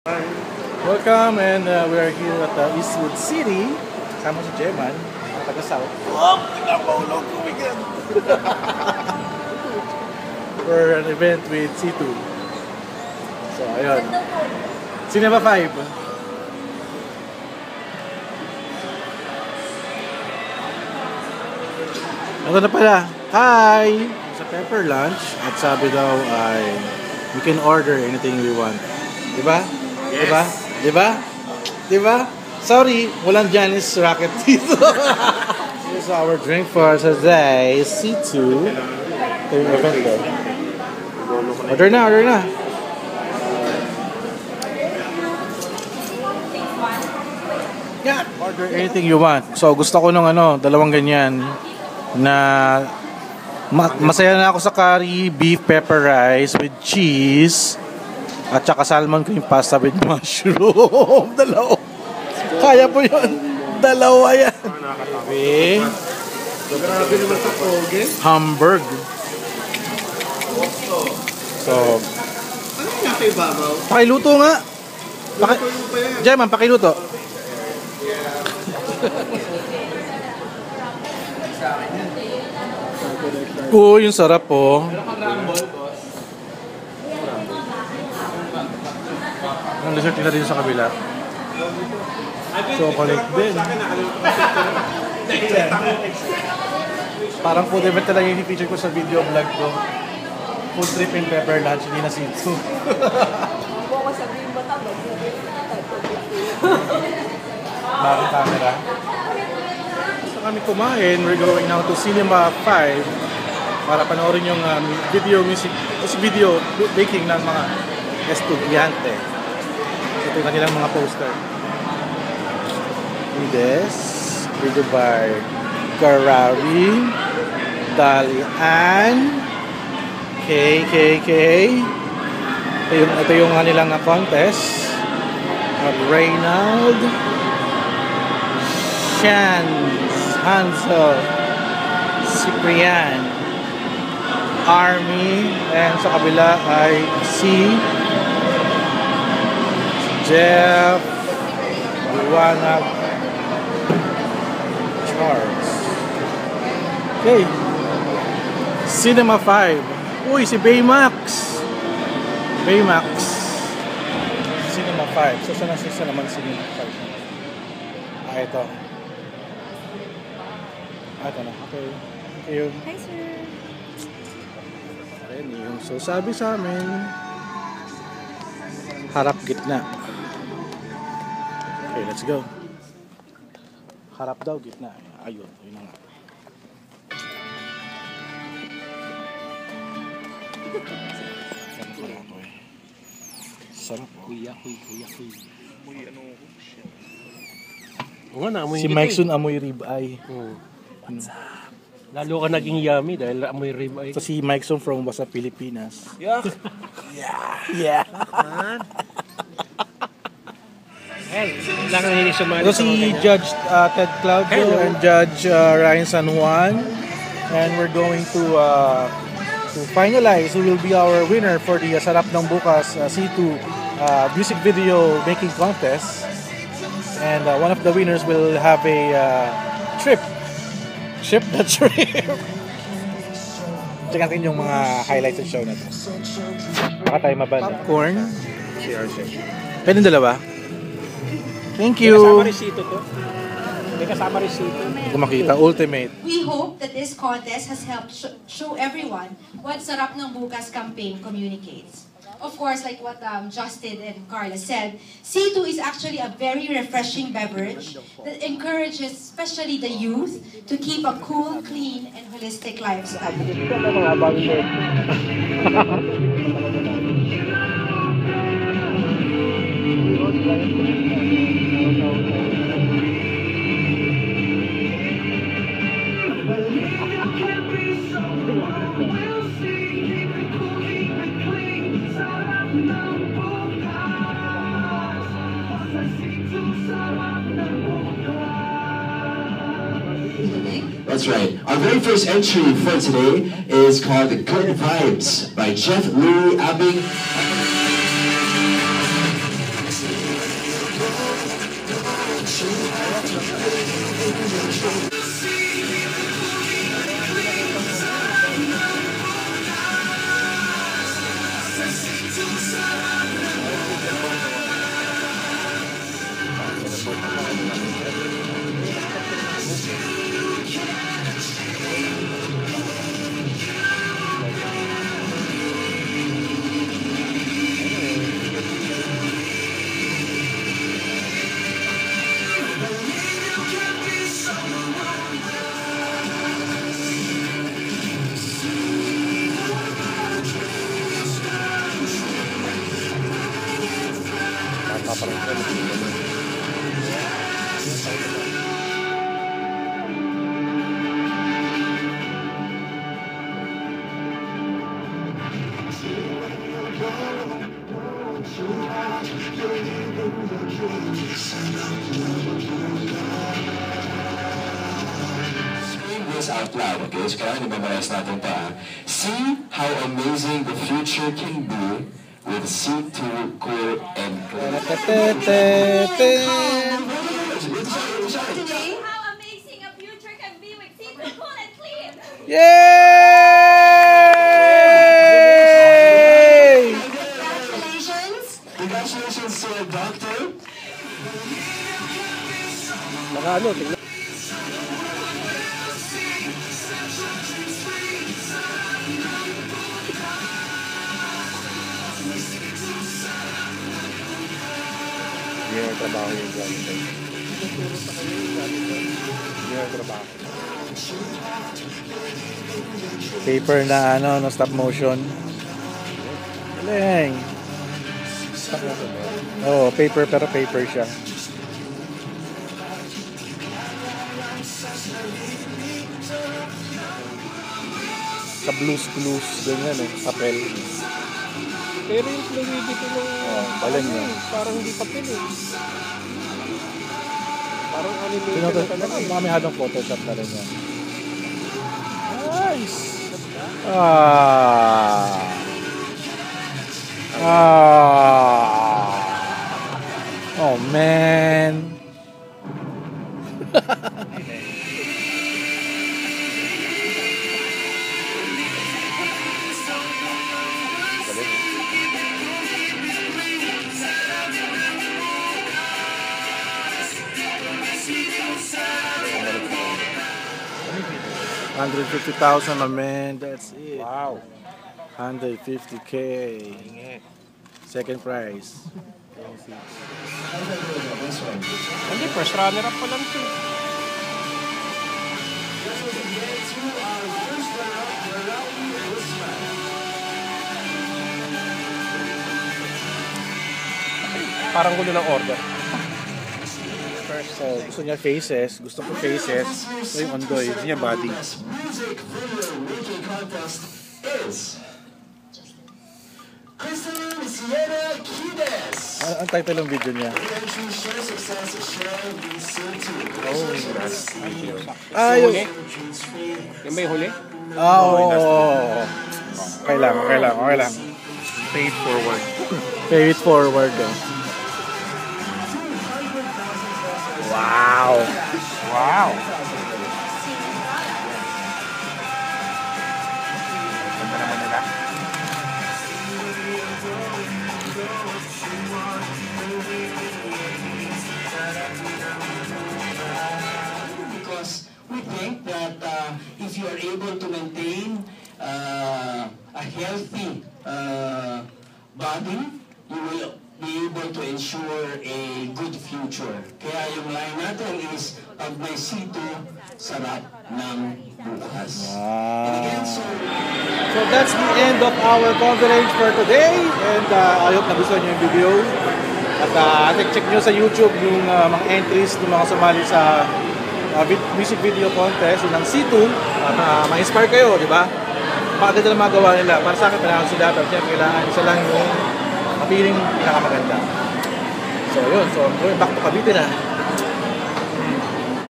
Welcome, and we are here at Eastwood City. Kasama si Jeman, taga-South. Oh, pinapahulog ko weekend! For an event with C2. So, ayun. Cinema 5. Ano na pala? Hi! Sa Pepper Lunch, at sabi daw ay we can order anything we want. Diba? Yes. Diba? Diba? Diba? Sorry, walang Janice Racket dito. Here's our drink for today. C2. Ito yung event ko. Order na, order na. Yeah, order anything you want. So, gusto ko nung dalawang ganyan na masaya na ako sa curry, beef pepper rice with cheese. At saka salmon cream pasta with mushroom. Dalawa. Kaya po yun. Dalawa yan. Okay. Grabe naman sa poge. Hamburg. So, Ano yung nasa ibabaw? pakiluto nga. Luto mo pa yan. Jeman, pakiluto. Yung sarap po. Ang dessert nila din sa kabila. Chocolate din. Parang food event talaga yung feature ko sa video vlog ko. Food trip and pepper lunch, hindi na sito. Bakit camera? Gusto kami kumain. We're going now to Cinema 5 para panoorin yung video music, video baking ng mga estudyante. Ito yung kanilang mga poster. Mides, Video Bar, Karawi, Dalian, KKK. Ito yung kanilang contest. Reynald, Shans, Hansel, Cyprian, Army, and sa kabila ay si Jeff, Liwanag, Charles. Okay. Cinema 5. Uy, si Baymax. Baymax. Cinema 5. So, saan ang naman Cinema 5? Ito. Ito na. Okay. Thank you. Hi, sir. Ayan yung so sabi sa amin. Harap gitna. Okay, let's go. Harap daw, gitna. Ayun, yun na nga. Sarap. Kuya. Muy ano, shit. Oo nga, naamoy Si Mike Sun amoy rib eye. Lalo ka naging yummy dahil amoy rib eye. Ito si Mike Sun from Wasa, Pilipinas. Yeah. Yeah. Hey, kailangan hindi sumali Ito si Judge Ted Claudio and Judge Ryan San Juan. And we're going to finalize who will be our winner for the Sarap ng Bukas C2 music video making contest. And one of the winners will have a trip. Ship the trip. Check natin yung mga highlights ng show na to. Baka tayo mabala. Popcorn. Pwede dalawa? Thank May you. kasama resito to. May kasama resito. Hindi ko makita. Ultimate. We hope that this contest has helped show everyone what Sarap ng Bukas campaign communicates. Of course, like what Justin and Carla said, C2 is actually a very refreshing beverage that encourages especially the youth to keep a cool, clean, and holistic lifestyle. That's right. Our very first entry for today is called The Good Vibes by Jeff Louis Abing. Scream this out loud, okay? So kailangan i-memorize natin pa. See how amazing the future can be with C2, Cool, and Clean. Today, how amazing a future can be with C2 Cool and Clean. Yay! Congratulations! Congratulations to our doctor. Baka ano, tingnan. Hindi yung trabaho yung gamit. Hindi yung trabaho. Paper na ano, no stop motion. Galing. Oo, paper pero paper siya. Sa blues, ganyan eh, papel. Pero yung fluidity ng Balan niya. parang hindi papel eh. Parang animated Sino to? na talaga eh. Mga may hadong Photoshop na rin yan. Nice! Ah! Oh man! $150,000, my man. That's it. Wow. 150K. Second prize. Hindi, first runner up pa lang ito. Parang gulo ng order. So, gusto niya faces. Gusto ko faces. Ito yung ondoy. Gusto niya body. Music video making contest is Crystal Sierra Kides. Ang title ng video niya? Entry share success share VC2. Ah, yung... Yung may huli? Ah, oo. Okay lang. Pay it forward. Pay it forward. Wow. Wow. Ganda naman nila. Because we think that if you are able to maintain a healthy body, you will be able to ensure a good future. Kaya yung line natin is, pag may C2, sarap ng bukas. And again, So that's the end of our coverage for today. And I hope nagustuhan niyo yung video. At check nyo sa YouTube yung mga entries ng mga sumali sa music video contest ng C2. Ma-inspire kayo, di ba? Maganda lang magawa nila. Para sa akin, kailangan sila. Pero siyempre, kailangan isa lang yung mapiling pinakamaganda. So yun, back to Cavite na.